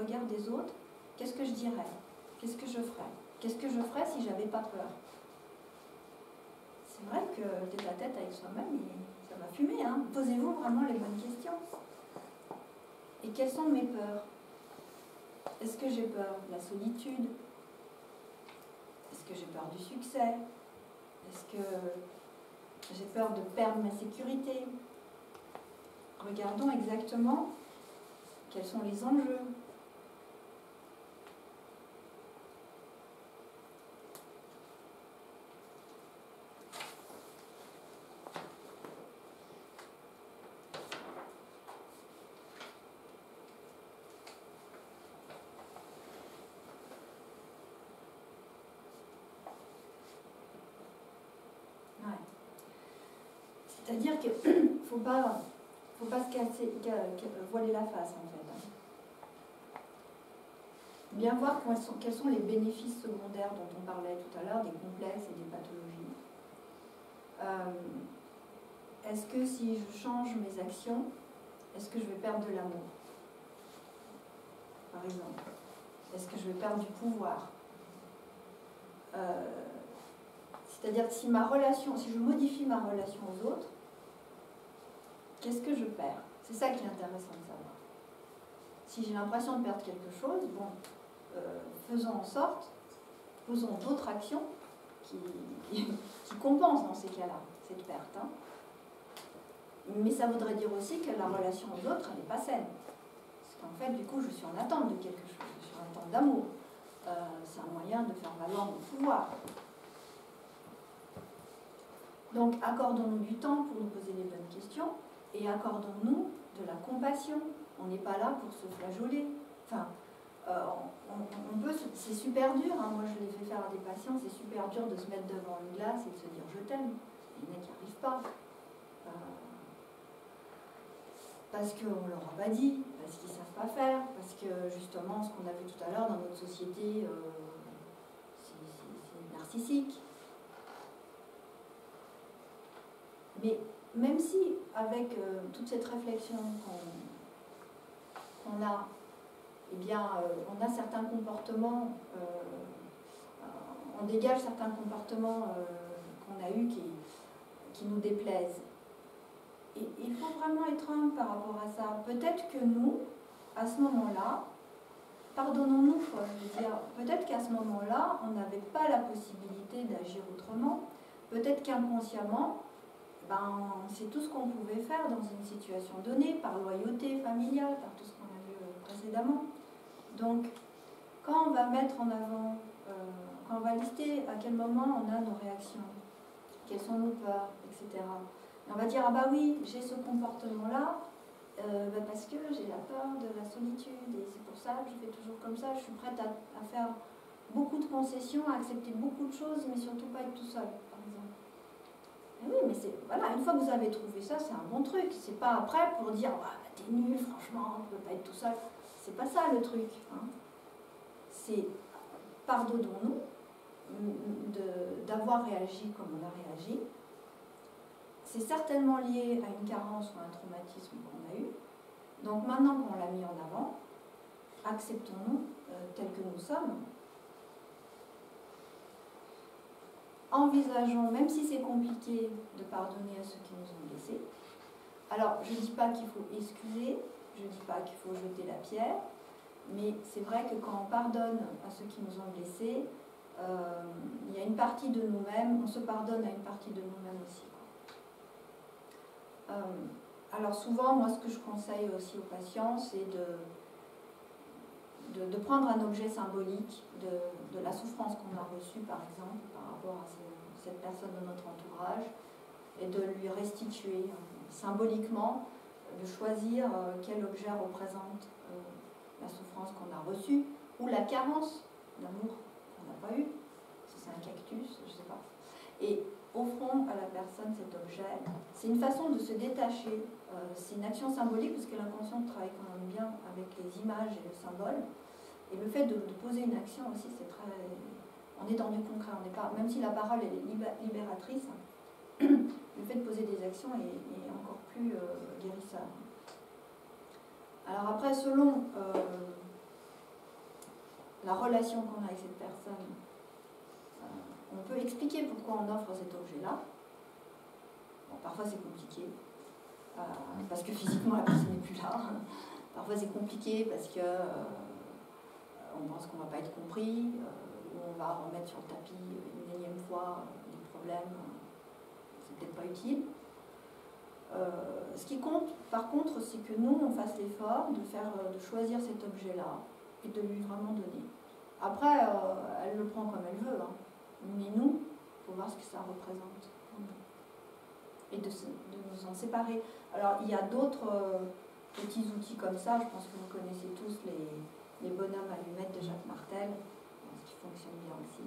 regard des autres, qu'est-ce que je dirais? Qu'est-ce que je ferais? Qu'est-ce que je ferais si j'avais pas peur? C'est vrai que tête à tête avec soi-même, ça va fumer. Hein. Posez-vous vraiment les bonnes questions. Et quelles sont mes peurs? Est-ce que j'ai peur de la solitude? Est-ce que j'ai peur du succès? Est-ce que j'ai peur de perdre ma sécurité? Regardons exactement quels sont les enjeux. C'est-à-dire qu'il ne faut pas se voiler la face, en fait. Bien voir quels sont les bénéfices secondaires dont on parlait tout à l'heure, des complexes et des pathologies. Est-ce que si je change mes actions, est-ce que je vais perdre de l'amour, par exemple? Est-ce que je vais perdre du pouvoir? C'est-à-dire que si je modifie ma relation aux autres, qu'est-ce que je perds? C'est ça qui est intéressant de savoir. Si j'ai l'impression de perdre quelque chose, bon, faisons en sorte, posons d'autres actions qui compensent dans ces cas-là, cette perte. Hein. Mais ça voudrait dire aussi que la relation aux autres, elle n'est pas saine. Parce qu'en fait, du coup, je suis en attente de quelque chose, je suis en attente d'amour. C'est un moyen de faire valoir mon pouvoir. Donc, accordons-nous du temps pour nous poser les bonnes questions et accordons-nous de la compassion. On n'est pas là pour se flageoler. Enfin, on peut, c'est super dur. Hein. Moi, je les fais faire à des patients, c'est super dur de se mettre devant une glace et de se dire je t'aime. Il y en a qui n'y arrivent pas. Parce qu'on ne leur a pas dit, parce qu'ils ne savent pas faire, parce que justement, ce qu'on a vu tout à l'heure dans notre société, c'est narcissique. Mais même si, avec toute cette réflexion qu'on a, eh bien, on a certains comportements, on dégage certains comportements qu'on a eus qui nous déplaisent. Et il faut vraiment être humble par rapport à ça. Peut-être que nous, à ce moment-là, pardonnons-nous, quoi, je veux dire, peut-être qu'à ce moment-là, on n'avait pas la possibilité d'agir autrement. Peut-être qu'inconsciemment, c'est tout ce qu'on pouvait faire dans une situation donnée, par loyauté familiale, par tout ce qu'on a vu précédemment. Donc, quand on va mettre en avant, quand on va lister à quel moment on a nos réactions, quelles sont nos peurs, etc., et on va dire, ah bah oui, j'ai ce comportement-là, parce que j'ai la peur de la solitude, et c'est pour ça que je fais toujours comme ça, je suis prête à faire beaucoup de concessions, à accepter beaucoup de choses, mais surtout pas être tout seul, par exemple. Et oui, mais voilà, une fois que vous avez trouvé ça, c'est un bon truc. C'est pas après pour dire, ah, t'es nul, franchement, on peut pas être tout seul. C'est pas ça le truc. Hein. C'est pardonnons-nous d'avoir réagi comme on a réagi. C'est certainement lié à une carence ou à un traumatisme qu'on a eu. Donc maintenant qu'on l'a mis en avant, acceptons-nous tels que nous sommes. Envisageons, même si c'est compliqué, de pardonner à ceux qui nous ont blessés. Alors, je ne dis pas qu'il faut excuser, je ne dis pas qu'il faut jeter la pierre, mais c'est vrai que quand on pardonne à ceux qui nous ont blessés, il y a une partie de nous-mêmes, on se pardonne à une partie de nous-mêmes aussi. Alors souvent, moi, ce que je conseille aussi aux patients, c'est de prendre un objet symbolique de la souffrance qu'on a reçue, par exemple, par rapport à cette personne de notre entourage, et de lui restituer symboliquement, de choisir quel objet représente la souffrance qu'on a reçue, ou la carence d'amour qu'on n'a pas eu, si c'est un cactus, je ne sais pas. Et offrons à la personne cet objet. C'est une façon de se détacher, c'est une action symbolique, parce que l'inconscient travaille quand même bien avec les images et le symbole. Et le fait de poser une action aussi, c'est très... On est dans du concret, on n'est pas... Même si la parole elle est libératrice, le fait de poser des actions est encore plus guérisseur. Alors après, selon la relation qu'on a avec cette personne, on peut expliquer pourquoi on offre cet objet-là. Bon, parfois c'est compliqué, parce que physiquement la personne n'est plus là. Parfois c'est compliqué parce que on pense qu'on ne va pas être compris, ou on va remettre sur le tapis une énième fois des problèmes, c'est peut-être pas utile. Ce qui compte par contre, c'est que nous on fasse l'effort de choisir cet objet-là et de lui vraiment donner. Après, elle le prend comme elle veut, hein. Mais nous, il faut voir ce que ça représente. Et de nous en séparer. Alors, il y a d'autres petits outils comme ça. Je pense que vous connaissez tous les bonhommes allumettes de Jacques Martel, ce qui fonctionne bien aussi.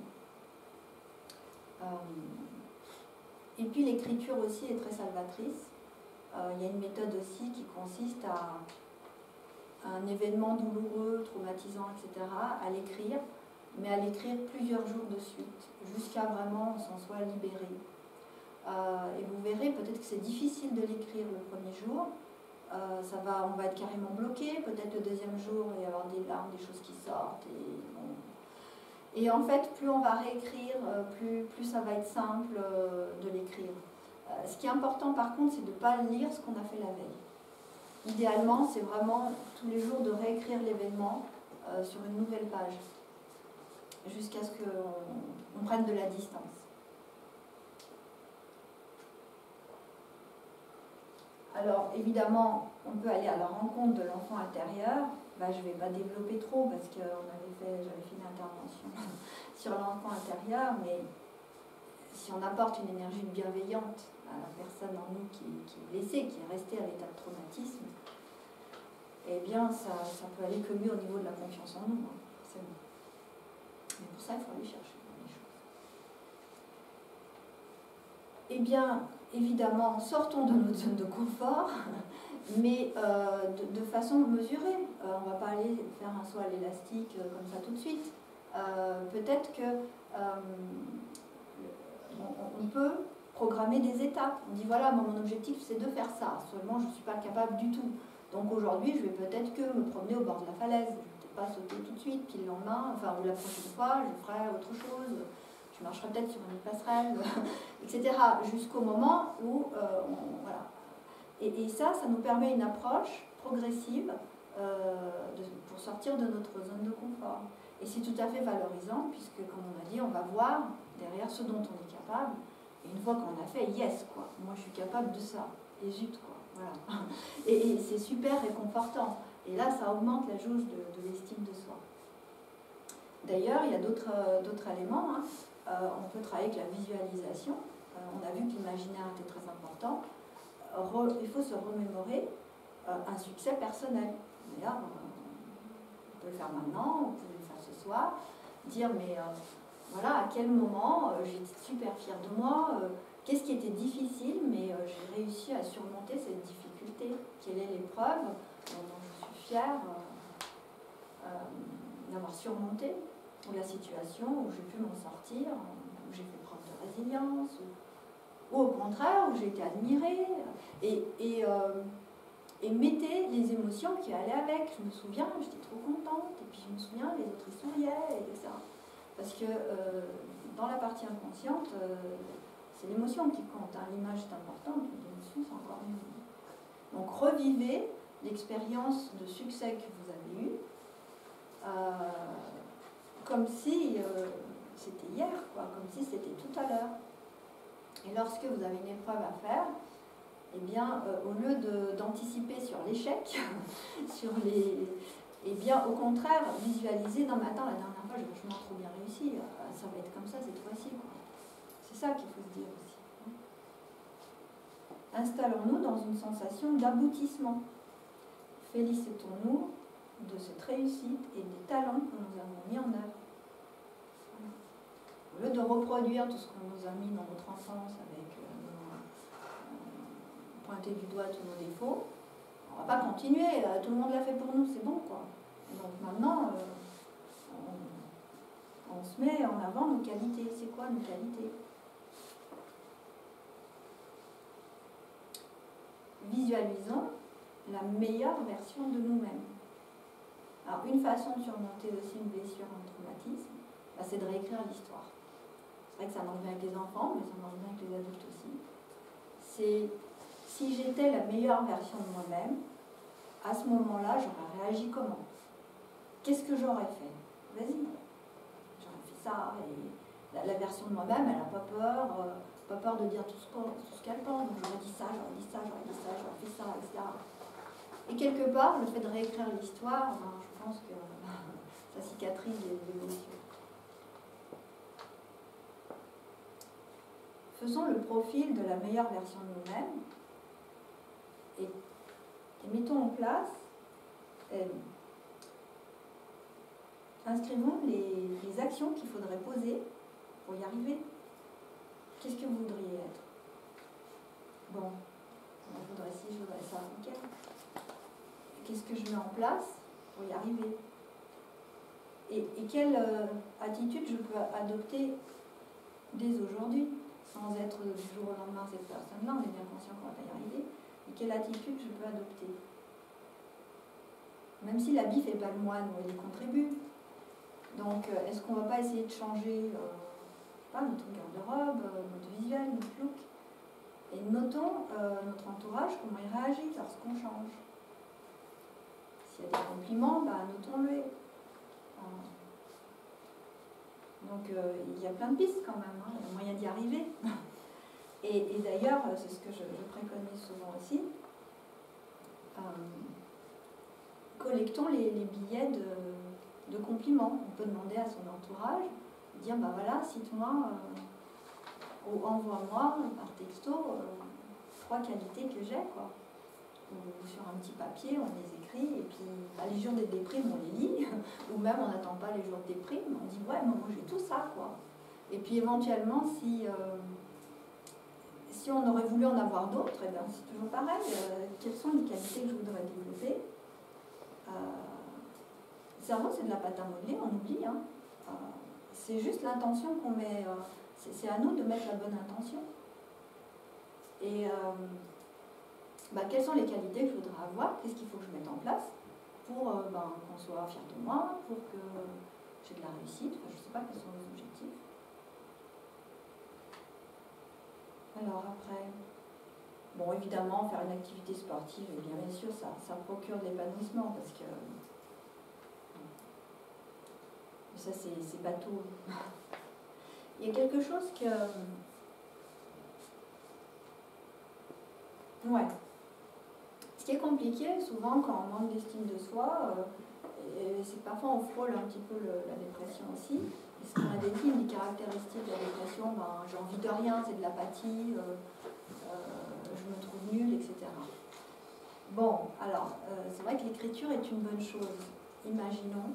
Et puis, l'écriture aussi est très salvatrice. Il y a une méthode aussi qui consiste à un événement douloureux, traumatisant, etc., à l'écrire, mais à l'écrire plusieurs jours de suite, jusqu'à vraiment on s'en soit libéré. Et vous verrez, peut-être que c'est difficile de l'écrire le premier jour, on va être carrément bloqué, peut-être le deuxième jour, il va y avoir des larmes, des choses qui sortent. Et en fait, plus on va réécrire, plus ça va être simple de l'écrire. Ce qui est important par contre, c'est de ne pas lire ce qu'on a fait la veille. Idéalement, c'est vraiment tous les jours de réécrire l'événement sur une nouvelle page, jusqu'à ce qu'on prenne de la distance. Alors évidemment, on peut aller à la rencontre de l'enfant intérieur. Je ne vais pas développer trop parce que j'avais fait une intervention sur l'enfant intérieur, mais si on apporte une énergie bienveillante à la personne en nous qui est blessée, qui est restée à l'état de traumatisme, eh bien ça peut aller que mieux au niveau de la confiance en nous, forcément. Mais pour ça, il faut aller chercher les choses. Eh bien, évidemment, sortons de notre zone de confort, mais de façon mesurée. On ne va pas aller faire un saut à l'élastique comme ça tout de suite. Peut-être que on peut programmer des étapes. On dit voilà, mon objectif c'est de faire ça, seulement je ne suis pas capable du tout. Donc aujourd'hui, je vais peut-être que me promener au bord de la falaise. Je ne vais peut-être pas sauter tout de suite, puis le lendemain, ou la prochaine fois, je ferai autre chose. Je marcherai peut-être sur une passerelle, etc. Jusqu'au moment où, voilà. Et ça nous permet une approche progressive pour sortir de notre zone de confort. Et c'est tout à fait valorisant, puisque, comme on a dit, on va voir derrière ce dont on est capable. Et une fois qu'on a fait, yes, quoi. Moi, je suis capable de ça. Et zut, quoi. Voilà. Et c'est super réconfortant. Et là, ça augmente la jauge de l'estime de soi. D'ailleurs, il y a d'autres éléments. Hein. On peut travailler avec la visualisation. On a vu que l'imaginaire était très important. Il faut se remémorer un succès personnel. D'ailleurs, on peut le faire maintenant, vous pouvez le faire ce soir. Dire, mais voilà, à quel moment j'étais super fière de moi, qu'est-ce qui était difficile, mais j'ai réussi à surmonter cette difficulté. Quelle est l'épreuve dont je suis fière d'avoir surmonté, ou la situation où j'ai pu m'en sortir, où j'ai fait preuve de résilience, ou au contraire, où j'ai été admirée, et mettez les émotions qui allaient avec. Je me souviens, j'étais trop contente, et puis je me souviens, les autres ils souriaient, etc. Parce que dans la partie inconsciente, c'est l'émotion qui compte, hein. L'image est importante, mais l'émotion c'est encore mieux. Donc revivez l'expérience de succès que vous avez eue, comme si c'était hier, quoi, comme si c'était tout à l'heure. Et lorsque vous avez une épreuve à faire, eh bien, au lieu d'anticiper sur l'échec, eh bien, au contraire, visualiser, non mais attends, la dernière fois, j'ai vachement trop bien réussi, ça va être comme ça cette fois-ci, quoi. C'est ça qu'il faut se dire aussi. Installons-nous dans une sensation d'aboutissement. Félicitons-nous de cette réussite et des talents que nous avons mis en œuvre. Au lieu de reproduire tout ce qu'on nous a mis dans notre enfance avec pointer du doigt tous nos défauts, on ne va pas continuer, tout le monde l'a fait pour nous, c'est bon, quoi. Donc maintenant, on se met en avant nos qualités. C'est quoi nos qualités? Visualisons la meilleure version de nous-mêmes. Alors, une façon de surmonter aussi une blessure, un traumatisme, bah, c'est de réécrire l'histoire. C'est vrai que ça marche bien avec les enfants, mais ça marche bien avec les adultes aussi. C'est si j'étais la meilleure version de moi-même, à ce moment-là, j'aurais réagi comment? Qu'est-ce que j'aurais fait? Vas-y, j'aurais fait ça. Et la version de moi-même, elle n'a pas peur de dire tout ce qu'elle pense. Donc j'aurais dit ça, j'aurais dit ça, j'aurais dit ça, j'aurais fait ça, etc. Et quelque part, le fait de réécrire l'histoire, ben, je pense que ça cicatrise les blessures. Faisons le profil de la meilleure version de nous-mêmes et mettons en place, inscrivons les actions qu'il faudrait poser pour y arriver. Qu'est-ce que vous voudriez être? Bon, je voudrais ci, je voudrais ça, ok. Qu'est-ce que je mets en place pour y arriver? Et quelle attitude je peux adopter dès aujourd'hui, sans être du jour au lendemain cette personne-là, on est bien conscient qu'on ne va pas y arriver, et quelle attitude je peux adopter? Même si l'habit ne fait pas le moine, il y contribue. Donc, est-ce qu'on ne va pas essayer de changer notre garde-robe, notre visuel, notre look? Et notons notre entourage, comment il réagit lorsqu'on change. S'il y a des compliments, notons-les. Donc il y a plein de pistes quand même, hein, il y a moyen d'y arriver. Et d'ailleurs, c'est ce que je préconise souvent aussi, collectons les billets de compliments. On peut demander à son entourage, dire voilà, cite-moi ou envoie-moi par texto 3 qualités que j'ai, quoi. Ou sur un petit papier, on les écrit, et puis les jours des déprimes, on les lit, ou même on n'attend pas les jours de déprime, on dit ouais, moi j'ai tout ça, quoi. Et puis éventuellement, si on aurait voulu en avoir d'autres, eh bien, c'est toujours pareil. Quelles sont les qualités que je voudrais développer? Le cerveau, c'est de la pâte à modeler, on oublie. Hein. C'est juste l'intention qu'on met. C'est à nous de mettre la bonne intention. Et quelles sont les qualités que je voudrais avoir? Qu'est-ce qu'il faut que je mette en place pour qu'on soit fier de moi, pour que j'ai de la réussite? Je ne sais pas quels sont les objectifs. Alors après, bon, évidemment, faire une activité sportive, et bien sûr, ça procure de l'épanouissement, parce que ça, c'est bateau. Il y a quelque chose que... Ouais. Ce qui est compliqué, souvent, quand on manque d'estime de soi, c'est que parfois on frôle un petit peu la dépression aussi. Et ce qu'on a décrit, une des caractéristiques de la dépression, j'ai envie de rien, c'est de l'apathie, je me trouve nulle, etc. Bon, alors, c'est vrai que l'écriture est une bonne chose. Imaginons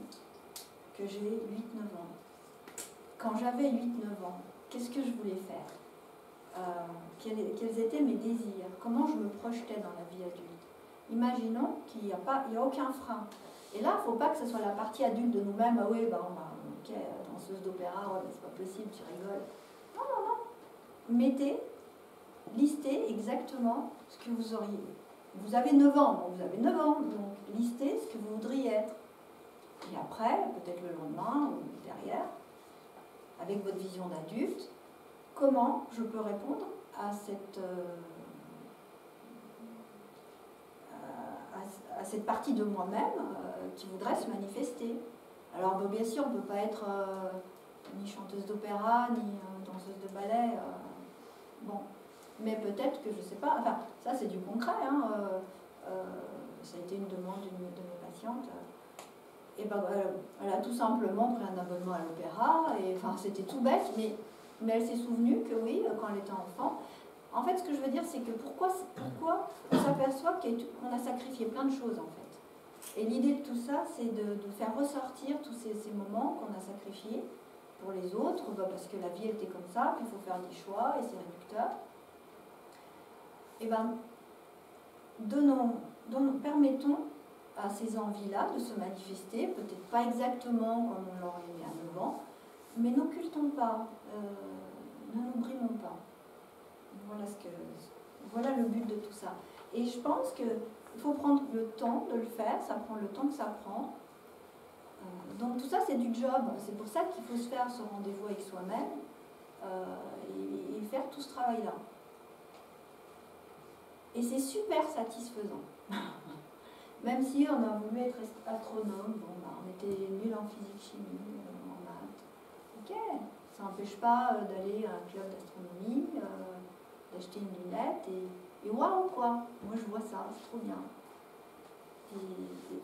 que j'ai 8-9 ans. Quand j'avais 8-9 ans, qu'est-ce que je voulais faire? Quels étaient mes désirs? Comment je me projetais dans la vie adulte? Imaginons qu'il n'y a aucun frein. Et là, il ne faut pas que ce soit la partie adulte de nous-mêmes. Ah oui, ok, danseuse d'opéra, ouais, c'est pas possible, tu rigoles. Non, non, non. Listez exactement ce que vous auriez. Vous avez 9 ans, vous avez 9 ans, donc listez ce que vous voudriez être. Et après, peut-être le lendemain ou derrière, avec votre vision d'adulte, comment je peux répondre à cette partie de moi-même qui voudrait se manifester. Alors bien sûr, on ne peut pas être ni chanteuse d'opéra, ni danseuse de ballet. Bon, mais peut-être que, je ne sais pas, enfin, ça c'est du concret. Hein, ça a été une demande d'une de mes patientes. Et elle a tout simplement pris un abonnement à l'opéra, et enfin c'était tout bête, mais elle s'est souvenue que oui, quand elle était enfant. En fait, ce que je veux dire, c'est que pourquoi on s'aperçoit qu'on a sacrifié plein de choses, en fait. Et l'idée de tout ça, c'est de faire ressortir tous ces moments qu'on a sacrifiés pour les autres, parce que la vie était comme ça, puis il faut faire des choix, et c'est réducteur. Et permettons à ces envies-là de se manifester, peut-être pas exactement comme on l'aurait aimé à 9 ans, mais n'occultons pas, ne nous brimons pas. Voilà le but de tout ça. Et je pense qu'il faut prendre le temps de le faire, ça prend le temps que ça prend. Donc tout ça c'est du job, c'est pour ça qu'il faut se faire ce rendez-vous avec soi-même et faire tout ce travail-là. Et c'est super satisfaisant. Même si on a voulu être astronome, bon, bah, on était nul en physique, chimie, en maths. Ok, ça n'empêche pas d'aller à un club d'astronomie, d'acheter une lunette et waouh quoi, moi je vois ça, c'est trop bien.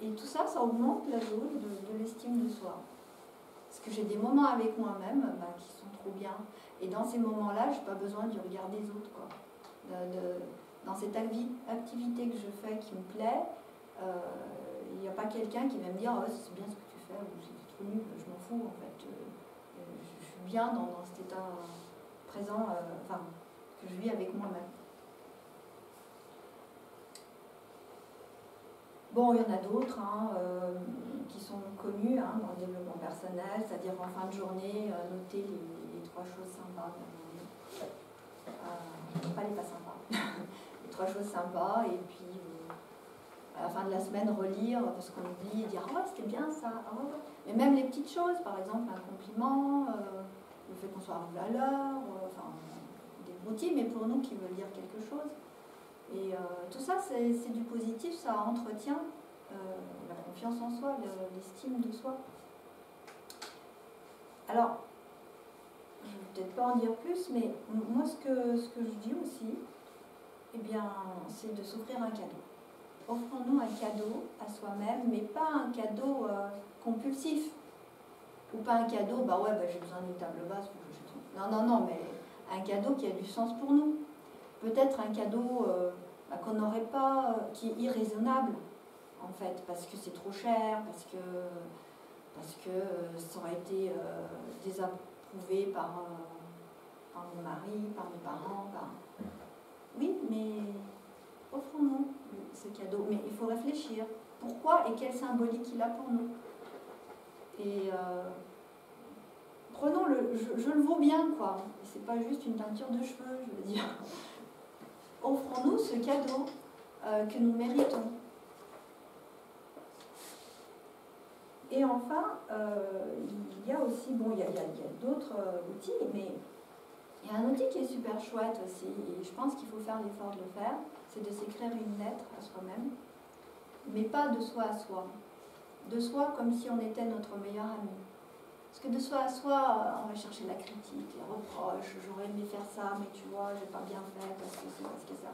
Et tout ça, ça augmente la jauge de l'estime de soi. Parce que j'ai des moments avec moi-même qui sont trop bien. Et dans ces moments-là, je n'ai pas besoin du regard des autres. Quoi. Dans cette activité que je fais qui me plaît, il n'y a pas quelqu'un qui va me dire oh, c'est bien ce que tu fais, ou c'est trop nul, je m'en fous en fait. Je suis bien dans cet état présent, que je vis avec moi-même. Bon, il y en a d'autres qui sont connus dans le développement personnel, c'est-à-dire en fin de journée, noter les 3 choses sympas de la journée. Pas les pas sympas, les 3 choses sympas, et puis à la fin de la semaine, relire, parce qu'on oublie, et dire « Oh, c'était bien ça, oh. » Mais même les petites choses, par exemple, un compliment, le fait qu'on soit arrivé à l'heure, des routines, mais pour nous qui veulent dire quelque chose. Et tout ça, c'est du positif, ça entretient la confiance en soi, l'estime de soi. Alors, je ne vais peut-être pas en dire plus, mais moi, ce que je dis aussi, eh bien, c'est de s'offrir un cadeau. Offrons-nous un cadeau à soi-même, mais pas un cadeau compulsif. Ou pas un cadeau, j'ai besoin d'une table basse. Non, mais un cadeau qui a du sens pour nous. Peut-être un cadeau qu'on n'aurait pas, qui est irraisonnable, en fait, parce que c'est trop cher, parce que ça aurait été désapprouvé par mon mari, par mes parents. Oui, mais offrons-nous ce cadeau. Mais il faut réfléchir. Pourquoi et quelle symbolique il a pour nous. Et prenons-le, je le vaux bien, quoi. C'est pas juste une teinture de cheveux, je veux dire. Offrons-nous ce cadeau que nous méritons. Et enfin, il y a aussi, il y a d'autres outils, mais il y a un outil qui est super chouette aussi, et je pense qu'il faut faire l'effort de le faire, c'est de s'écrire une lettre à soi-même, mais pas de soi à soi. De soi comme si on était notre meilleur ami. Parce que de soi à soi, on va chercher la critique, les reproches, j'aurais aimé faire ça, mais tu vois, j'ai pas bien fait, parce que ça.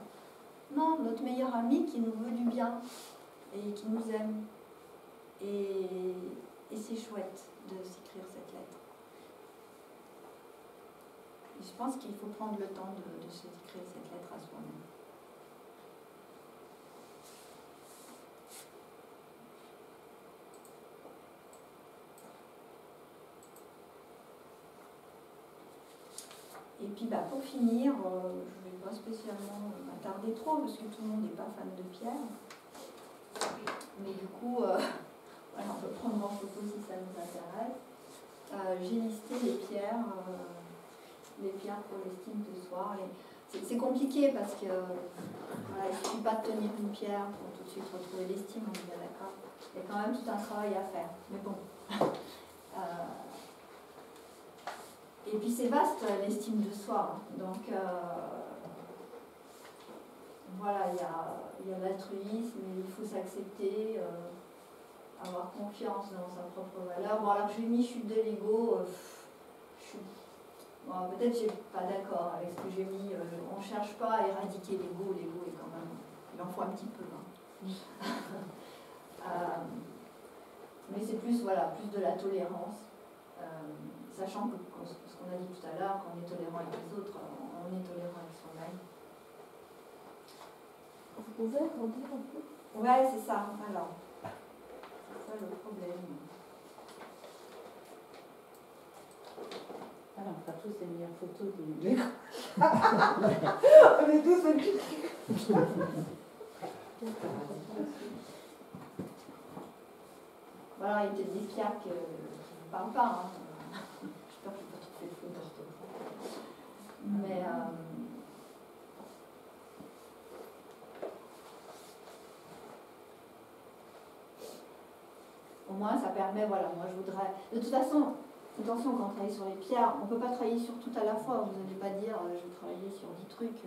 Non, notre meilleur ami qui nous veut du bien, et qui nous aime. Et c'est chouette de s'écrire cette lettre. Et je pense qu'il faut prendre le temps de s'écrire cette lettre à soi-même. Et puis pour finir, je ne vais pas spécialement m'attarder trop parce que tout le monde n'est pas fan de pierre. Mais du coup, on peut prendre en photo si ça nous intéresse. J'ai listé les pierres pour l'estime de soi. C'est compliqué parce que il ne suffit pas de tenir une pierre pour tout de suite retrouver l'estime, on est bien d'accord. Il y a quand même tout un travail à faire. Mais bon. Et puis c'est vaste l'estime de soi. Donc voilà, il y a l'altruisme, il faut s'accepter, avoir confiance dans sa propre valeur. Bon alors j'ai mis chute de l'ego, peut-être je ne suis pas d'accord avec ce que j'ai mis. On ne cherche pas à éradiquer l'ego est quand même, il en faut un petit peu. Mais c'est plus de la tolérance. Sachant que ce qu'on a dit tout à l'heure, qu'on est tolérant avec les autres, on est tolérant avec soi-même. Vous pouvez redire un peu? Ouais, c'est ça. Alors, c'est ça le problème. Alors, on fera tous les meilleures photos de on est tous magnifiques. Voilà, il y a peut-être des pierres qui ne parlent pas. J'espère que je n'ai pas trop fait de fautes d'orthographe. Mais Au moins, ça permet, voilà, moi je voudrais... De toute façon, attention, quand on travaille sur les pierres, on ne peut pas travailler sur tout à la fois. Vous n'allez pas dire, je vais travailler sur 10 trucs,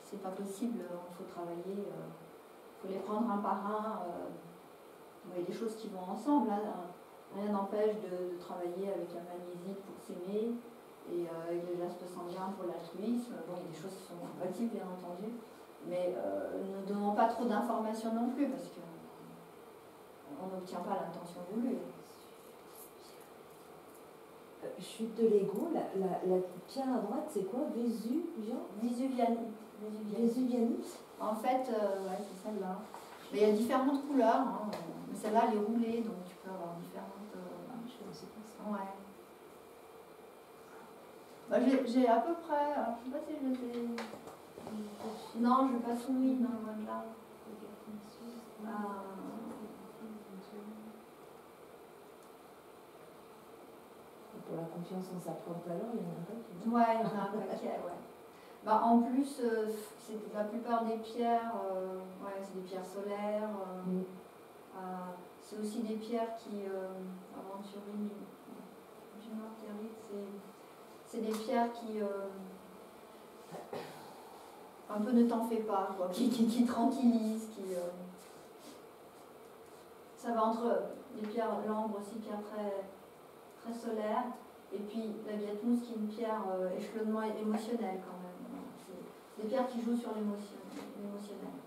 c'est pas possible, il faut travailler, il faut les prendre un par un. Il y a des choses qui vont ensemble, hein. Rien n'empêche de travailler avec la magnésie pour s'aimer, et avec le jaspe sanguin pour l'altruisme. Bon, il y a des choses qui sont compatibles, bien entendu, mais ne donnons pas trop d'informations non plus, parce que on n'obtient pas l'intention voulue. Chute de l'ego, la pierre à droite, c'est quoi? Vésuvianite. En fait, ouais, c'est celle-là. Mais il y a différentes couleurs, hein. Mais celle-là, elle est roulée, donc tu peux avoir différentes... Je sais pas ça. Ouais. Bah, j'ai à peu près... Alors, je sais pas si je les ai... Non, je n'ai pas soumis, non, loin de là. Pour la confiance en sa propre valeur, il y en a un paquet. Ouais, il y en a un paquet, ouais. Bah, en plus, la plupart des pierres, ouais, c'est des pierres solaires. C'est aussi des pierres qui, aventurines du marguerite, c'est des pierres qui, un peu ne t'en fais pas, quoi, qui tranquillisent, ça va entre des pierres, l'ambre aussi, pierre très, très solaire, et puis la viatmousse qui est une pierre échelonnement émotionnel quand même. C'est des pierres qui jouent sur l'émotionnel.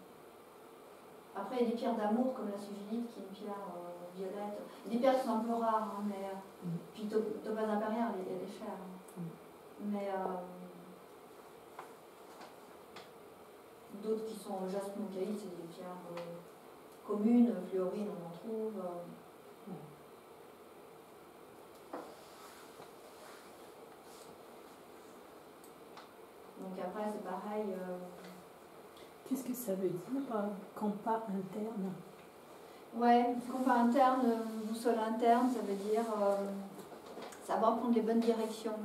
Après, il y a des pierres d'amour comme la sugilite qui est une pierre violette. Il y a des pierres qui sont un peu rares, hein, mais puis topaz impérial, elle est chère. Mais d'autres qui sont jaspe moncaïte, c'est des pierres communes, fluorines, on en trouve. Donc après, c'est pareil. Qu'est-ce que ça veut dire, compas interne? Ouais, compas interne, boussole interne, ça veut dire savoir prendre les bonnes directions.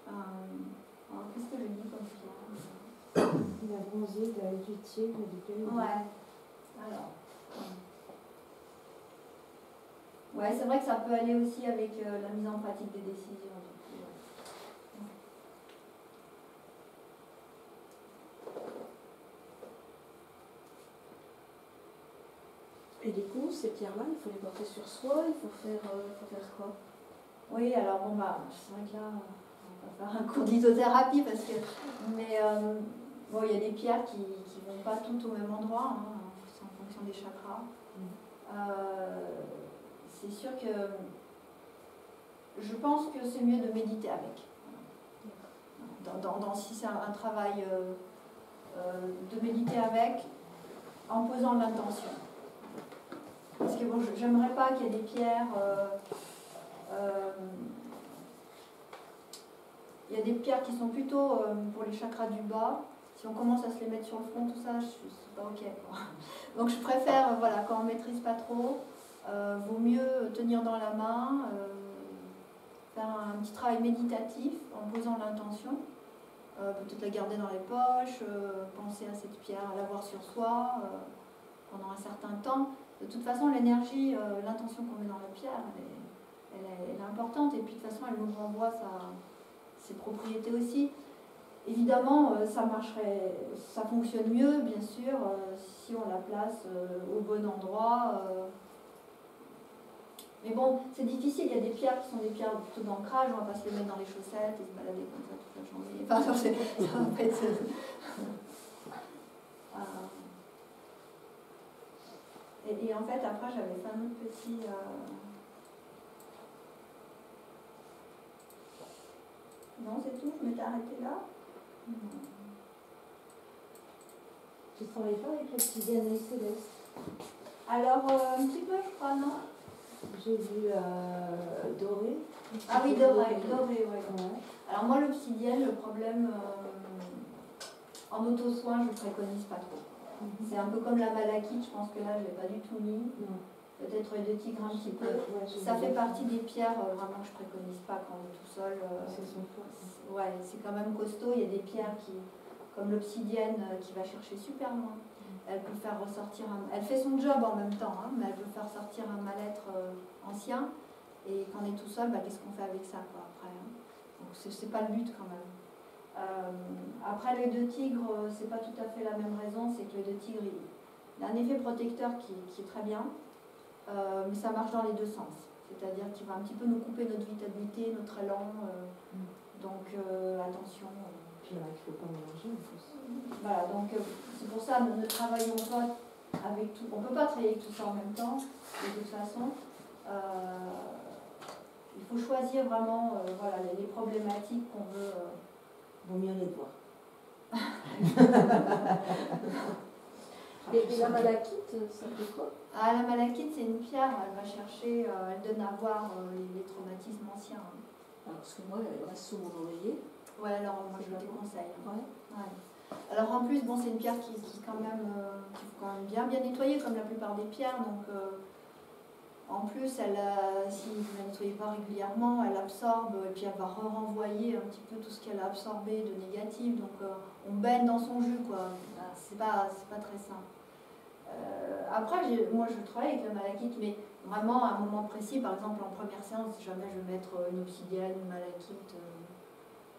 Alors, qu'est-ce que je dis comme ça? La bronzée, la luthier, la Ouais. Alors. Ouais, c'est vrai que ça peut aller aussi avec la mise en pratique des décisions. Et du coup, ces pierres-là, il faut les porter sur soi, il faut faire quoi? Oui, alors bon, bah, c'est vrai que là, on va faire un cours d'isotherapie parce que. Mais bon, il y a des pierres qui ne vont pas toutes au même endroit, hein, c'est en fonction des chakras. C'est sûr que je pense que c'est mieux de méditer avec. Si c'est un travail de méditer avec en posant l'intention. Parce que bon, j'aimerais pas qu'il y ait des pierres. Il y a des pierres qui sont plutôt pour les chakras du bas. Si on commence à se les mettre sur le front, tout ça, c'est pas ok, quoi. Donc je préfère, voilà, quand on maîtrise pas trop, vaut mieux tenir dans la main, faire un petit travail méditatif en posant l'intention, peut-être la garder dans les poches, penser à cette pierre, à l'avoir sur soi pendant un certain temps. De toute façon, l'énergie, l'intention qu'on met dans la pierre, elle est importante, et puis de toute façon, elle nous renvoie ses propriétés aussi. Évidemment, ça fonctionne mieux, bien sûr, si on la place au bon endroit. Mais bon, c'est difficile, il y a des pierres qui sont des pierres plutôt d'ancrage, on ne va pas se les mettre dans les chaussettes et se balader comme ça toute la journée. Enfin, ça va pas être... Et en fait, après, j'avais fait un autre petit... Non, c'est tout, je m'étais arrêtée là. Tu ne travailles pas avec l'obsidienne céleste? Alors, un petit peu, je crois, non? J'ai vu doré. Ah oui, doré, oui. Ouais. Alors moi, l'obsidienne, le problème, en auto-soin, je ne préconise pas trop. C'est un peu comme la malachite, je pense que là, je ne l'ai pas du tout mis. Peut-être de tigre un petit peu. Ça fait partie des pierres vraiment que je ne préconise pas quand on est tout seul. Ouais, c'est quand même costaud. Il y a des pierres comme l'obsidienne qui va chercher super loin. Elle peut faire ressortir elle fait son job en même temps, hein, mais elle peut faire sortir un mal-être ancien. Et quand on est tout seul, qu'est-ce qu'on fait avec ça quoi, après hein. Donc c'est pas le but quand même. Après l'œil de tigre, c'est pas tout à fait la même raison, c'est que l'œil de tigre il a un effet protecteur qui est très bien, mais ça marche dans les deux sens. C'est-à-dire qu'il va un petit peu nous couper notre vitalité, notre élan, donc attention. Puis il ne faut pas mélanger en plus. Voilà, donc c'est pour ça nous ne travaillons pas avec tout, on ne peut pas travailler avec tout ça en même temps, de toute façon. Il faut choisir vraiment voilà, les problématiques qu'on veut. Vaut mieux les voir. Et la malachite, ça fait quoi? Ah, la malachite, c'est une pierre, elle va chercher, elle donne à voir les traumatismes anciens. Alors, parce que moi, elle reste sous mon oreiller. Ouais, alors moi je te conseille. Ouais. Ouais. Alors en plus, bon, c'est une pierre qui quand même, qu'il faut quand même bien nettoyer, comme la plupart des pierres. Donc en plus, si vous ne la nettoyez pas régulièrement, elle absorbe et puis elle va renvoyer un petit peu tout ce qu'elle a absorbé de négatif. Donc on baigne dans son jus, quoi. C'est pas très simple. Après, moi je travaille avec la malachite, mais vraiment à un moment précis, par exemple en première séance, si jamais je vais mettre une obsidienne, une malachite,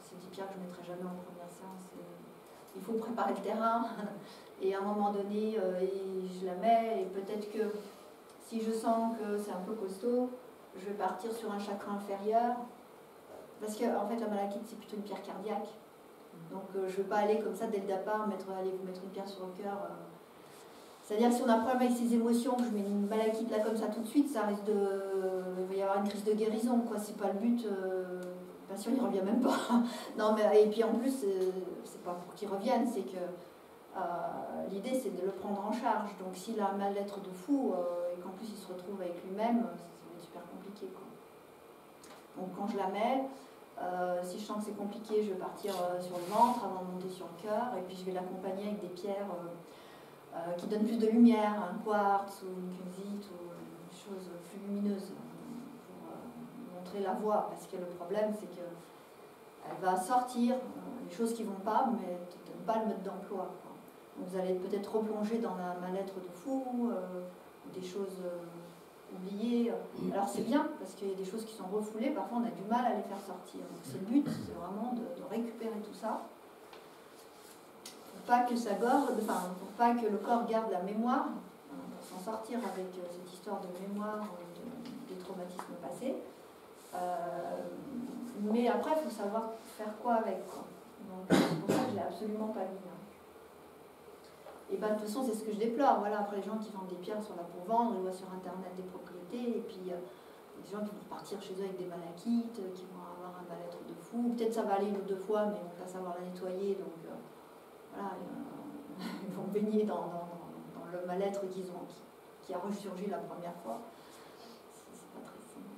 c'est des pierres que je ne mettrai jamais en première séance. Il faut préparer le terrain, et à un moment donné, je la mets, et peut-être que si je sens que c'est un peu costaud, je vais partir sur un chakra inférieur, parce que en fait la malachite c'est plutôt une pierre cardiaque, donc je ne vais pas aller comme ça dès le départ, vous mettre une pierre sur le cœur. C'est-à-dire que si on a un problème avec ses émotions, que je mets une malachite là comme ça tout de suite, ça risque il va y avoir une crise de guérison, quoi. C'est pas le but, le patient il revient même pas. Non, mais, et puis en plus, c'est pas pour qu'il revienne, c'est que l'idée c'est de le prendre en charge. Donc s'il a un mal-être de fou et qu'en plus il se retrouve avec lui-même, ça va être super compliqué, quoi. Donc quand je la mets, si je sens que c'est compliqué, je vais partir sur le ventre avant de monter sur le cœur, et puis je vais l'accompagner avec des pierres qui donnent plus de lumière, un quartz ou une kunzite ou une chose plus lumineuse pour montrer la voie, parce que le problème c'est que elle va sortir les choses qui ne vont pas, mais ne pas le mode d'emploi. Donc vous allez peut-être replonger dans un mal-être de fou, des choses oubliées. Alors c'est bien, parce qu'il y a des choses qui sont refoulées, parfois on a du mal à les faire sortir. Donc c'est le but, c'est vraiment de récupérer tout ça. Pour pas que ça pour pas que le corps garde la mémoire, pour s'en sortir avec cette histoire de mémoire des traumatismes passés. Mais après, il faut savoir faire quoi avec, quoi. Donc c'est pour ça que je ne l'ai absolument pas mis. Hein. Et de toute façon, c'est ce que je déplore. Voilà, après les gens qui vendent des pierres sont là pour vendre, ils voient sur internet des propriétés, et puis des gens qui vont repartir chez eux avec des malachites, qui vont avoir un mal-être de fou. Peut-être ça va aller une ou deux fois, mais ils ne vont pas savoir la nettoyer, donc voilà, ils vont baigner dans le mal-être qui a ressurgi la première fois. C'est pas très simple.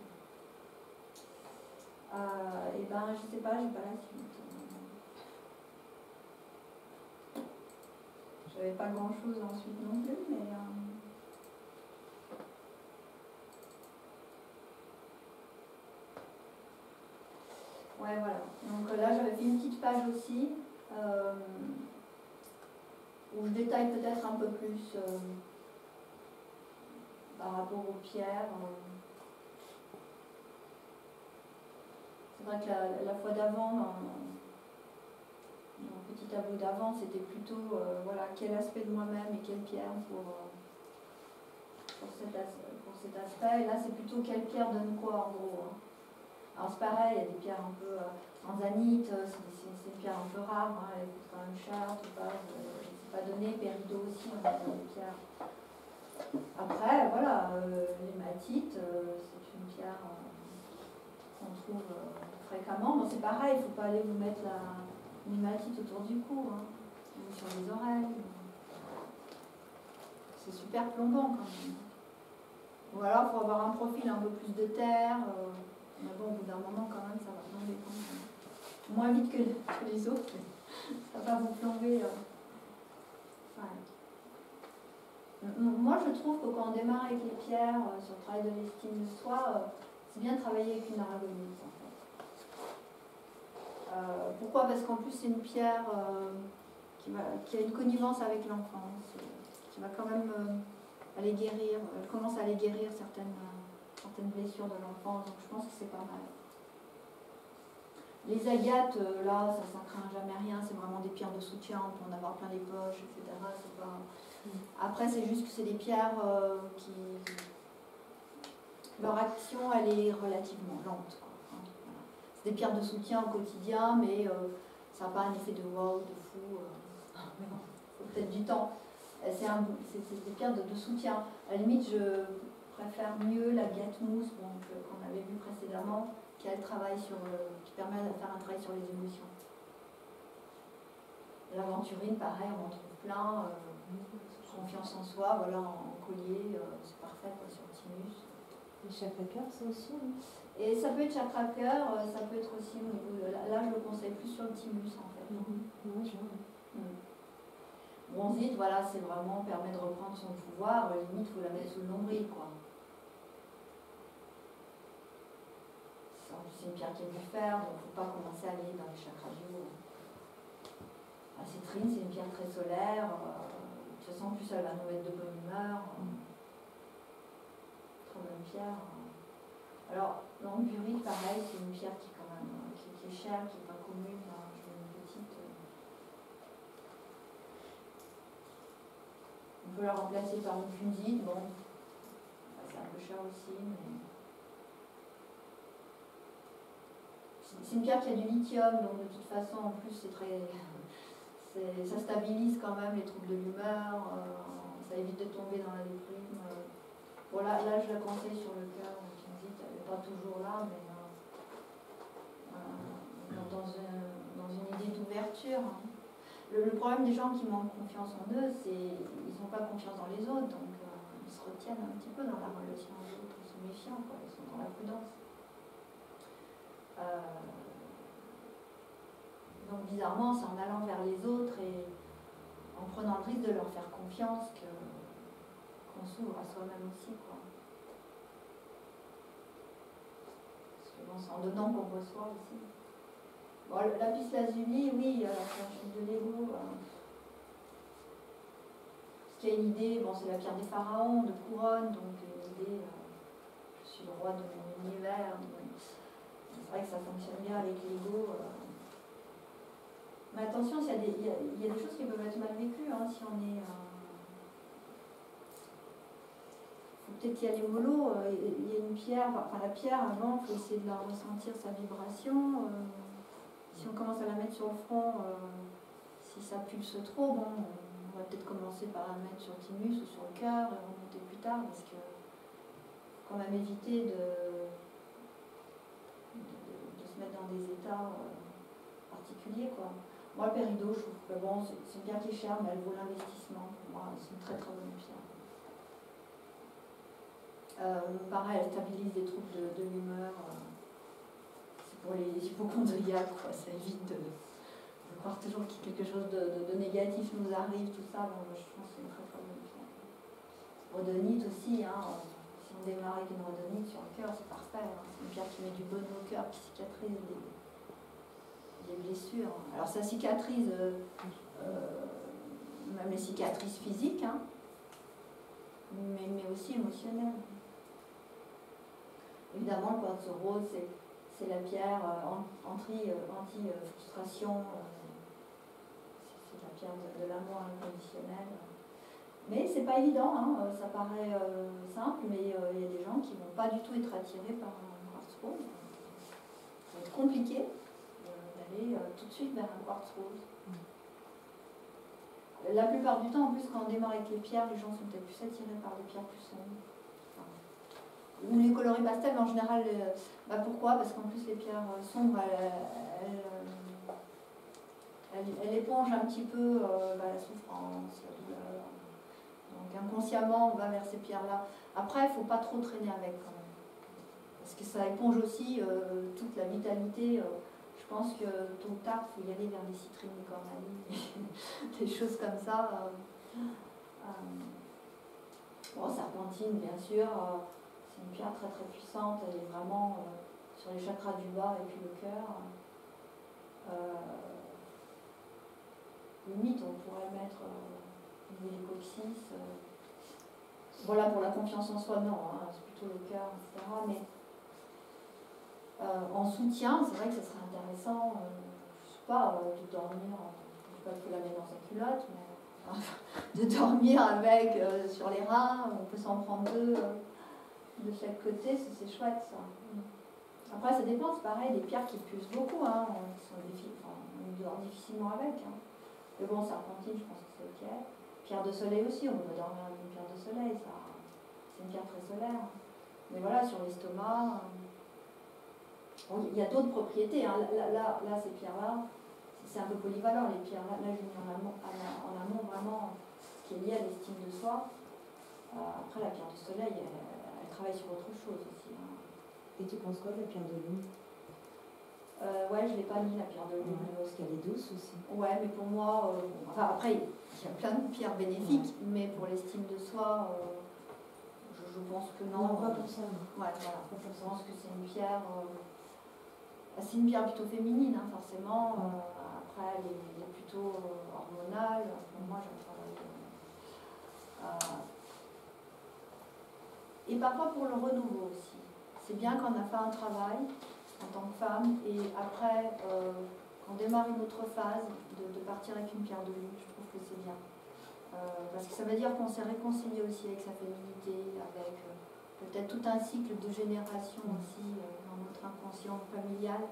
Et je sais pas, j'ai pas la suite. J'avais pas grand chose ensuite non plus, mais ouais, voilà. Donc là, j'avais fait une petite page aussi où je détaille peut-être un peu plus par rapport aux pierres. C'est vrai que la fois d'avant, dans le petit tableau d'avant, c'était plutôt voilà, quel aspect de moi-même et quelle pierre pour cet aspect. Et là, c'est plutôt quelle pierre donne quoi en gros. Hein. Alors c'est pareil, il y a des pierres un peu tanzanite, c'est une pierre un peu rare, hein, elle coûte quand même cher, tout pas, je ne sais pas donner, pérido aussi, on a des pierres. Après, voilà, l'hématite, c'est une pierre qu'on trouve fréquemment. Bon, c'est pareil, il ne faut pas aller vous mettre une hématite autour du cou, hein, ou sur les oreilles. C'est super plombant quand même. Ou alors, il faut avoir un profil un peu plus de terre. Mais bon, au bout d'un moment, quand même, ça va plomber quand même. Moins vite que les autres. Ça va vous plomber. Ouais. Moi, je trouve que quand on démarre avec les pierres, sur le travail de l'estime de soi, c'est bien de travailler avec une aragonite, en fait. Pourquoi? Parce qu'en plus, c'est une pierre qui a une connivence avec l'enfance. qui va quand même aller guérir, elle commence à aller guérir certaines blessures de l'enfance, donc je pense que c'est pas mal. Les agates, là, ça craint jamais rien, c'est vraiment des pierres de soutien, on peut en avoir plein les poches, etc. C'est pas... Après, c'est juste que c'est des pierres qui... Leur action, elle est relativement lente, quoi. Voilà. C'est des pierres de soutien au quotidien, mais ça n'a pas un effet de wow, de fou. Il faut peut-être du temps. C'est des pierres de soutien. À la limite, je préfère mieux la biette mousse qu'on avait vu précédemment, qui permet de faire un travail sur les émotions. L'aventurine, pareil, on en trouve plein. Confiance en soi, voilà, en collier, c'est parfait quoi, sur le thymus. Les chakra-cœurs, ça aussi, oui. Et ça peut être chakra-cœur, ça peut être aussi au niveau de... Là, je le conseille plus sur le thymus, en fait. Oui, je vois. Bronzite, voilà, c'est vraiment, permet de reprendre son pouvoir, limite, il faut la mettre sous le nombril, quoi. C'est une pierre qui est du fer, donc il ne faut pas commencer à aller dans les chakras du haut. La citrine, c'est une pierre très solaire, de toute façon, en plus, elle va nous mettre de bonne humeur. Très bonne pierre. Alors, l'amburique, pareil, c'est une pierre qui est quand même qui est chère, qui n'est pas commune. Là, je mets une petite. On peut la remplacer par une kunzite. Bon, c'est un peu cher aussi, mais. C'est une pierre qui a du lithium, donc de toute façon, en plus, ça stabilise quand même les troubles de l'humeur, ça évite de tomber dans la déprime. Bon, là, je la conseille sur le cœur, tu me dis, elle n'est pas toujours là, mais dans une idée d'ouverture. Hein. Le problème des gens qui manquent confiance en eux, c'est qu'ils n'ont pas confiance dans les autres, donc ils se retiennent un petit peu dans la relation aux autres, ils sont méfiants, quoi, ils sont dans la prudence. Donc bizarrement, c'est en allant vers les autres et en prenant le risque de leur faire confiance qu'on s'ouvre à soi-même aussi, quoi. Parce que bon, c'est en donnant qu'on reçoit aussi. Bon, la lapis lazuli, oui, la chute de l'ego. Parce qu'il y a une idée, bon, c'est la pierre des pharaons, de couronne, donc une idée, je suis le roi de mon univers. C'est vrai que ça fonctionne bien avec l'ego. Mais attention, il y a des choses qui peuvent être mal vécues, hein, si on est... faut peut-être y aller mollo. Il y a une pierre, enfin la pierre, avant, il faut essayer de la ressentir, sa vibration. Si on commence à la mettre sur le front, si ça pulse trop, bon, on va peut-être commencer par la mettre sur le thymus ou sur le cœur et remonter plus tard, parce que faut quand même éviter de se mettre dans des états particuliers, quoi. Moi, le péridot, je trouve que bon, c'est une pierre qui est chère, mais elle vaut l'investissement. Pour moi, c'est une très très bonne pierre. Pareil, elle stabilise les troubles de l'humeur. C'est pour les hypochondriaques, quoi. Ça évite de croire toujours qu'il y a quelque chose de négatif nous arrive, tout ça. Bon, je pense que c'est une très très bonne pierre. Rhodonite aussi, hein. Si on démarre avec une rhodonite sur le cœur, c'est parfait. Hein. C'est une pierre qui met du bon au cœur, qui cicatrise les blessures. Alors ça cicatrise même les cicatrices physiques, hein, mais aussi émotionnelles. Évidemment, le quartz rose, c'est la pierre anti-frustration, c'est la pierre de l'amour inconditionnel. Mais c'est pas évident, hein, ça paraît simple, mais il y a des gens qui vont pas du tout être attirés par un quartz rose. Ça va être compliqué d'aller tout de suite vers un quartz rose. La plupart du temps, en plus, quand on démarre avec les pierres, les gens sont peut-être plus attirés par des pierres plus sombres. Ou les coloris pastels, mais en général, pourquoi? Parce qu'en plus, les pierres sombres, elles épongent un petit peu la souffrance, la douleur. Donc inconsciemment, on va vers ces pierres-là. Après, il ne faut pas trop traîner avec quand même. Parce que ça éponge aussi toute la vitalité. Je pense que tôt ou tard, il faut y aller vers des citrines, des cornalies, des choses comme ça. Bon, serpentine, bien sûr, c'est une pierre très très puissante. Elle est vraiment sur les chakras du bas et puis le cœur. Limite, on pourrait mettre au niveau du coccyx. Voilà, pour la confiance en soi, non, hein, c'est plutôt le cœur, etc. Mais en soutien, c'est vrai que ce serait intéressant, je sais pas, de dormir, je sais pas qu'il la met dans sa culotte, mais de dormir avec sur les reins, on peut s'en prendre deux de chaque côté, c'est chouette ça. Après, ça dépend, c'est pareil, les pierres qui puissent beaucoup, hein, on dort difficilement avec. Hein. Mais bon, serpentine, je pense que c'est ok. Pierre de soleil aussi, on peut dormir avec une pierre de soleil, c'est une pierre très solaire. Mais voilà, sur l'estomac, bon, il y a d'autres propriétés. Hein. Là, ces pierres-là, c'est un peu polyvalent, les pierres. Là, j'ai mis en amont vraiment ce qui est lié à l'estime de soi. Après, la pierre du soleil, elle travaille sur autre chose aussi. Hein. Et tu penses quoi de la pierre de lune? Ouais, je ne l'ai pas mis, la pierre de lune. Parce qu'elle est douce aussi. Ouais, mais pour moi, enfin, après, il y a plein de pierres bénéfiques, mais pour l'estime de soi, je pense que non. Non, pas pour ça. Ouais, voilà. Je pense que c'est une pierre. C'est une pierre plutôt féminine, hein, forcément. Après, elle est plutôt hormonale. Moi, j'en travaille. Et parfois pour le renouveau aussi. C'est bien quand on a fait un travail en tant que femme et après, on démarre une autre phase de partir avec une pierre de lune. Je trouve que c'est bien. Parce que ça veut dire qu'on s'est réconcilié aussi avec sa féminité, avec peut-être tout un cycle de génération aussi dans notre inconscient familial.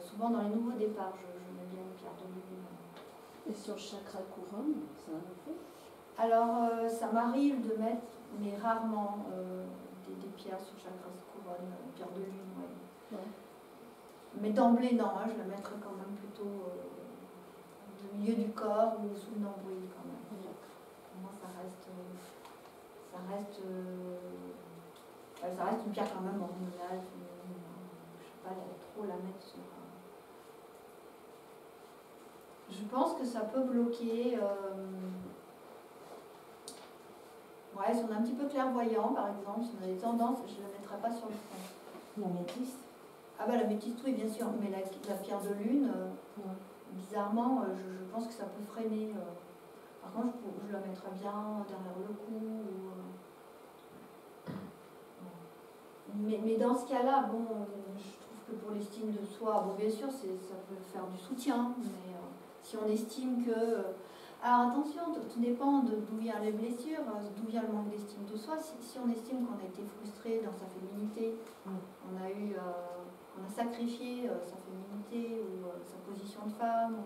Souvent dans les nouveaux départs, je mets bien une pierre de lune. Et sur le chakra couronne, ça en fait? Alors, ça m'arrive de mettre, mais rarement, des pierres sur chakra couronne, pierre de lune, ouais. Ouais. Mais d'emblée, non, hein, je la mettrais quand même plutôt au milieu du corps ou sous le nombril quand même. Pour moi, ça reste une pierre quand même hormonale, féminine. Je ne sais pas trop la mettre sur. Je pense que ça peut bloquer. Ouais, si on est un petit peu clairvoyant, par exemple, si on a des tendances, je ne la mettrai pas sur le front. L'améthyste? Ah bah l'améthyste, oui, bien sûr, mais la pierre de lune, bizarrement, je pense que ça peut freiner. Par contre, je la mettrais bien derrière le cou. Mais dans ce cas-là, bon, je trouve que pour l'estime de soi, bon, bien sûr, ça peut faire du soutien, mais si on estime que... alors attention, tout dépend d'où viennent les blessures, d'où vient le manque d'estime de soi. Si on estime qu'on a été frustré dans sa féminité, on a sacrifié sa féminité ou sa position de femme,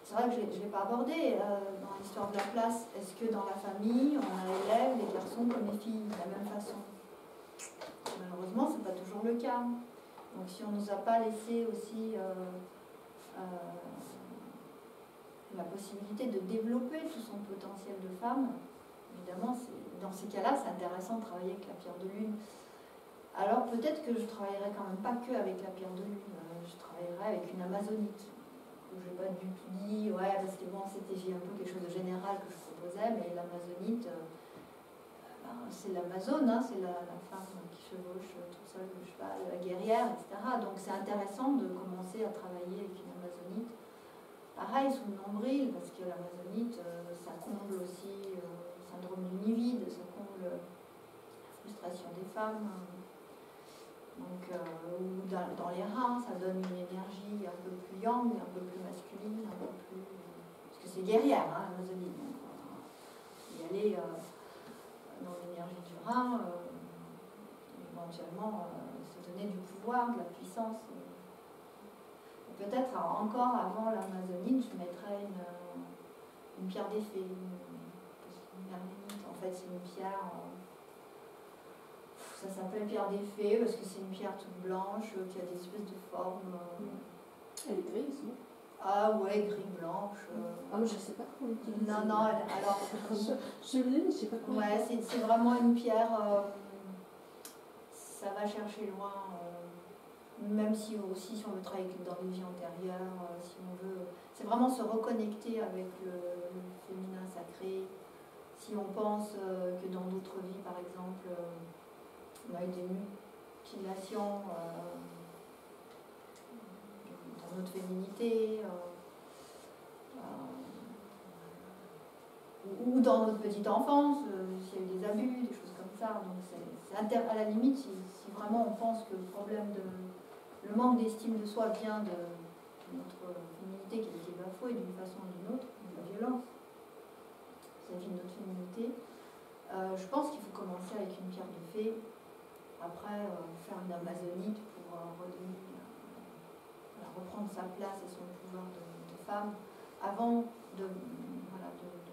c'est vrai que je ne l'ai pas abordé dans l'histoire de la place. Est-ce que dans la famille, on élève les garçons comme les filles de la même façon? Malheureusement, ce n'est pas toujours le cas. Donc si on ne nous a pas laissé aussi la possibilité de développer tout son potentiel de femme, évidemment, dans ces cas-là, c'est intéressant de travailler avec la pierre de lune. Alors peut-être que je ne travaillerai quand même pas que avec la pierre de lune, je travaillerai avec une amazonite. Je n'ai pas du tout dit, ouais, parce que bon, j'ai un peu quelque chose de général que je proposais, mais l'amazonite, c'est l'Amazone, hein, c'est la femme qui chevauche tout seul le cheval, la guerrière, etc. Donc c'est intéressant de commencer à travailler avec une amazonite. Pareil, sous le nombril, parce que l'amazonite, ça comble aussi le syndrome du nid vide, ça comble la frustration des femmes. Donc, ou dans les reins, ça donne une énergie un peu plus yang, un peu plus masculine, un peu plus... parce que c'est guerrière, hein, l'amazonite. Donc, y aller dans l'énergie du rein, éventuellement, se donner du pouvoir, de la puissance. Peut-être encore avant l'amazonite, je mettrais une pierre d'effet, une herménite. En fait, c'est une pierre, ça s'appelle pierre d'effet parce que c'est une pierre toute blanche qui a des espèces de formes. Elle est grise, non? Ah ouais, gris-blanche. Ah, mais je ne sais pas comment l'utiliser. Non, alors. Je l'ai, mais je ne sais pas comment. Ouais, c'est vraiment une pierre, ça va chercher loin. Même si aussi si on veut travailler dans les vies antérieures, si on veut, c'est vraiment se reconnecter avec le féminin sacré. Si on pense que dans d'autres vies, par exemple, on a eu des mutilations dans notre féminité, dans notre petite enfance, s'il y a eu des abus, des choses comme ça. Donc à la limite, si vraiment on pense que le manque d'estime de soi vient de notre féminité qui a été bafouée d'une façon ou d'une autre, de la violence vis-à-vis de notre féminité, je pense qu'il faut commencer avec une pierre de fée, après faire une amazonite pour reprendre sa place et son pouvoir de femme, avant de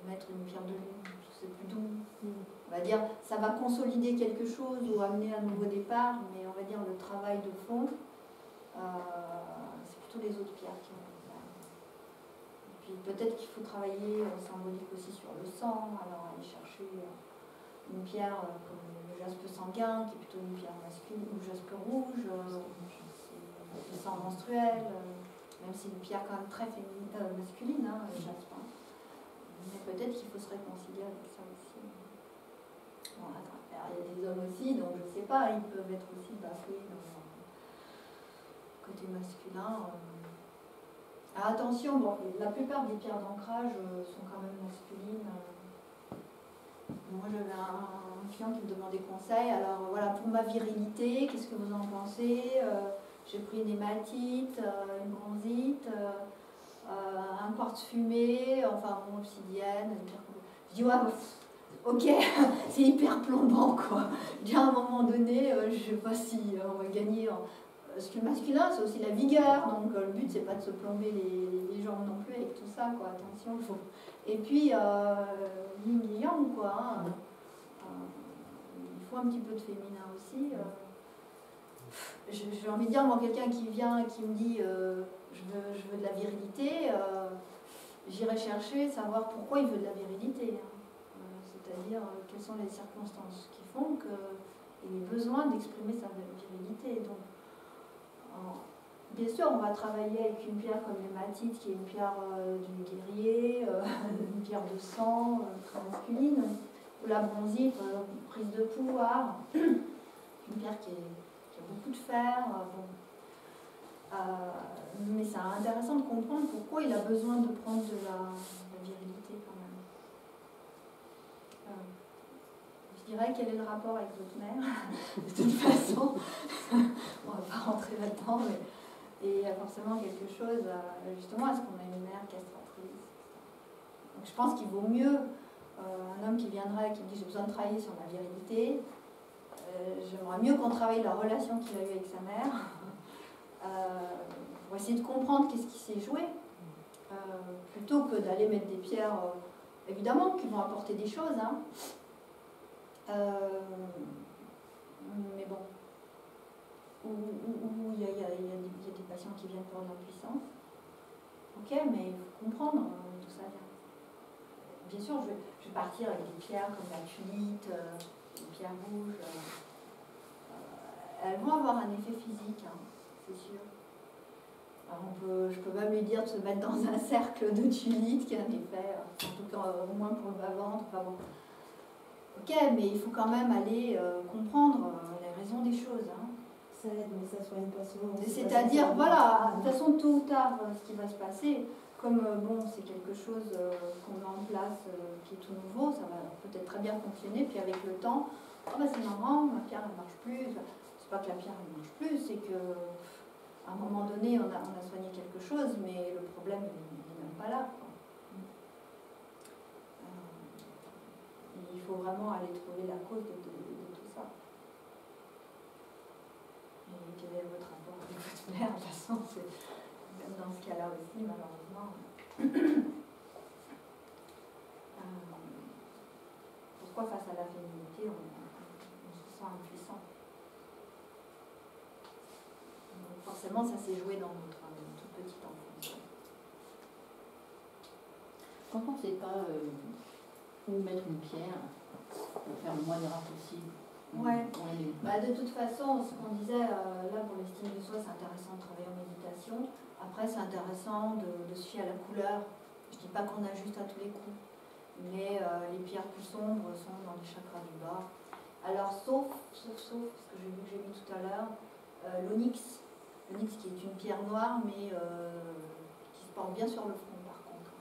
mettre une pierre de lune, parce que c'est plus doux. On va dire, ça va consolider quelque chose ou amener un nouveau départ, mais on va dire le travail de fond, c'est plutôt les autres pierres qui vont le faire. Et puis peut-être qu'il faut travailler symbolique aussi sur le sang, alors aller chercher une pierre comme le jaspe sanguin, qui est plutôt une pierre masculine, ou le jaspe rouge, le sang menstruel, même si c'est une pierre quand même très masculine, hein, le jaspe. Hein. Mais peut-être qu'il faut se réconcilier avec ça aussi. Bon, il y a des hommes aussi, donc je ne sais pas, ils peuvent être aussi bafoués dans leur côté masculin. Alors attention, bon, la plupart des pierres d'ancrage sont quand même masculines. Moi j'avais un client qui me demandait conseil, alors voilà, pour ma virilité, qu'est-ce que vous en pensez? J'ai pris une hématite, une bronzite, un quartz fumé, enfin bon, obsidienne. Je dis ouais, ok, c'est hyper plombant quoi. Je dis à un moment donné, je sais pas si on va gagner. Parce que le masculin c'est aussi la vigueur, donc le but c'est pas de se plomber les jambes non plus avec tout ça quoi, attention. Et puis yin et yang quoi. Hein. Il faut un petit peu de féminin aussi. J'ai envie de dire, moi, quelqu'un qui vient et qui me dit je veux de la virilité, j'irai chercher, savoir pourquoi il veut de la virilité. Hein. C'est-à-dire, quelles sont les circonstances qui font qu'il ait besoin d'exprimer sa virilité. Donc, bien sûr, on va travailler avec une pierre comme l'hématite, qui est une pierre du guerrier, une pierre de sang, très masculine, ou la bronzite, prise de pouvoir, une pierre qui a beaucoup de fer. Mais c'est intéressant de comprendre pourquoi il a besoin de prendre de la virilité quand même. Je dirais quel est le rapport avec votre mère. De toute façon, on ne va pas rentrer là-dedans, mais et il y a forcément quelque chose, justement, est-ce qu'on a une mère castratrice? Donc je pense qu'il vaut mieux un homme qui viendrait et qui dit j'ai besoin de travailler sur ma virilité. J'aimerais mieux qu'on travaille la relation qu'il a eue avec sa mère pour essayer de comprendre qu'est-ce qui s'est joué, plutôt que d'aller mettre des pierres, évidemment, qui vont apporter des choses. Hein. Mais bon, où il y a des patients qui viennent pour de l'impuissance. Ok, mais il faut comprendre d'où ça vient. Bien sûr, je vais partir avec des pierres comme la tulite, les pierres rouges. Elles vont avoir un effet physique, hein, c'est sûr. Alors je peux même lui dire de se mettre dans un cercle de tulite qui a un effet, en tout cas au moins pour le bas-ventre. Enfin bon. Ok, mais il faut quand même aller comprendre les raisons des choses. Hein. Ça aide, mais ça soigne pas souvent. C'est-à-dire, voilà, de toute façon, tôt ou tard, ce qui va se passer, comme bon, c'est quelque chose qu'on met en place qui est tout nouveau, ça va peut-être très bien fonctionner, puis avec le temps, oh, bah, c'est marrant, ma pierre ne marche plus. C'est pas que la pierre ne marche plus, c'est qu'à un moment donné, on a soigné quelque chose, mais le problème n'est même pas là. Quoi. Il faut vraiment aller trouver la cause de tout ça. Et quel est votre rapport avec votre mère? De toute façon, c'est même dans ce cas-là aussi, malheureusement. Pourquoi face à la féminité, on se sent impuissant? Donc forcément, ça s'est joué dans notre toute petite enfance. Quand on ne sait pas où mettre une pierre, pour faire le moins d'erreurs possible. Ouais. Bah, de toute façon, ce qu'on disait, là pour l'estime de soi, c'est intéressant de travailler en méditation. Après, c'est intéressant de se fier à la couleur. Je ne dis pas qu'on ajuste à tous les coups, mais les pierres plus sombres sont dans les chakras du bas. Alors, sauf ce que j'ai vu tout à l'heure, l'onyx. L'onyx qui est une pierre noire, mais qui se porte bien sur le front par contre.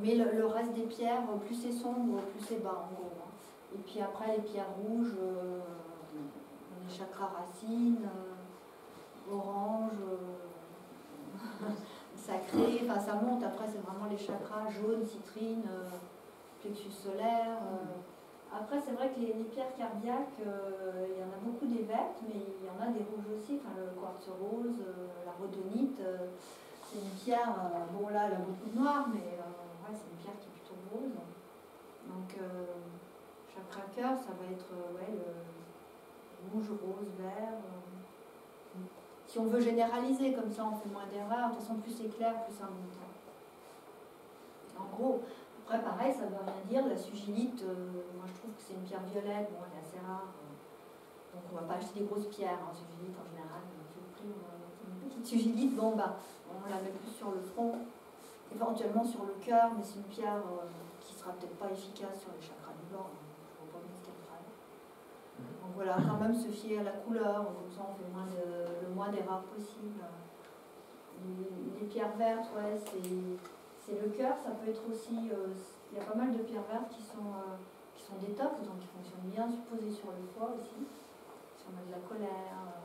Mais le reste des pierres, plus c'est sombre, plus c'est bas en gros. Hein. Et puis après les pierres rouges, les chakras racines, orange, sacré, enfin ça monte. Après c'est vraiment les chakras jaunes, citrine, plexus solaire. Après c'est vrai que les pierres cardiaques, il y en a beaucoup des vertes, mais il y en a des rouges aussi. Enfin, le quartz rose, la rhodonite, c'est une pierre, bon là elle a beaucoup de noir, mais ouais, c'est une pierre qui est plutôt rose. Donc chakra cœur, ça va être ouais, le rouge, rose, vert. Si on veut généraliser, comme ça on fait moins d'erreurs. De toute façon, plus c'est clair, plus ça monte. En gros, après pareil, ça ne veut rien dire. La sugilite, moi je trouve que c'est une pierre violette, bon elle est assez rare. Donc on ne va pas acheter des grosses pierres, hein, sugilite en général. Si vous prenez une petite sugilite, bon bah, on la met plus sur le front, éventuellement sur le cœur, mais c'est une pierre qui ne sera peut-être pas efficace sur les chakras du bord. Je ne vois pas bien ce qu'elle ferait. Donc voilà, quand même se fier à la couleur, comme ça on fait le moins d'erreurs possible. Les pierres vertes, ouais, c'est le cœur, ça peut être aussi. Il y a pas mal de pierres vertes qui sont détox, donc qui fonctionnent bien posées sur le foie aussi. Si on a de la colère,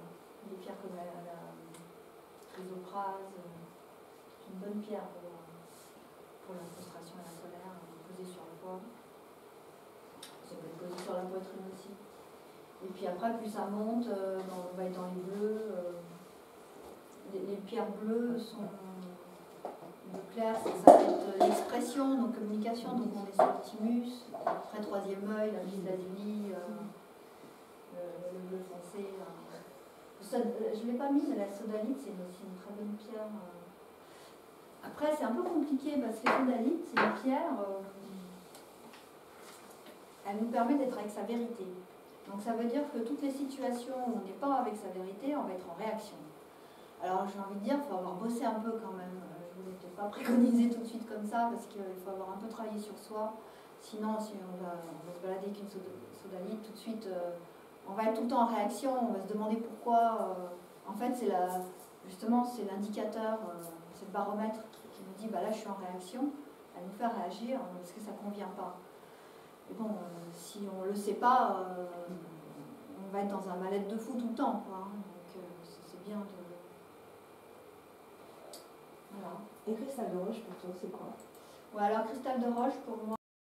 des pierres comme la chrysoprase, c'est une bonne pierre pour la frustration et la colère, posée sur le foie. Ça peut être posé sur la poitrine aussi. Et puis après, plus ça monte, on va être dans les bleus. Les pierres bleues sont le clair, ça va être l'expression, donc communication, donc on est sur le thymus, après troisième œil, la lazuli, le bleu foncé. Je ne l'ai pas mis, mais la sodalite, c'est aussi une très bonne pierre. Après, c'est un peu compliqué parce que la sodalite, c'est une pierre, elle nous permet d'être avec sa vérité. Donc ça veut dire que toutes les situations où on n'est pas avec sa vérité, on va être en réaction. Alors j'ai envie de dire, il faut avoir bossé un peu quand même. Je ne voulais peut-être pas préconiser tout de suite comme ça, parce qu'il faut avoir un peu travaillé sur soi. Sinon, si on va se balader avec une sodalite, tout de suite, on va être tout le temps en réaction, on va se demander pourquoi. En fait, justement, c'est l'indicateur, c'est le baromètre qui nous dit, bah là je suis en réaction, elle nous fait réagir, parce que ça ne convient pas. Et bon, si on ne le sait pas, on va être dans un mal-être de fou tout le temps, quoi. Donc c'est bien de... Voilà. Et cristal de roche, pour toi, c'est quoi? Ouais, alors cristal de roche, pour moi,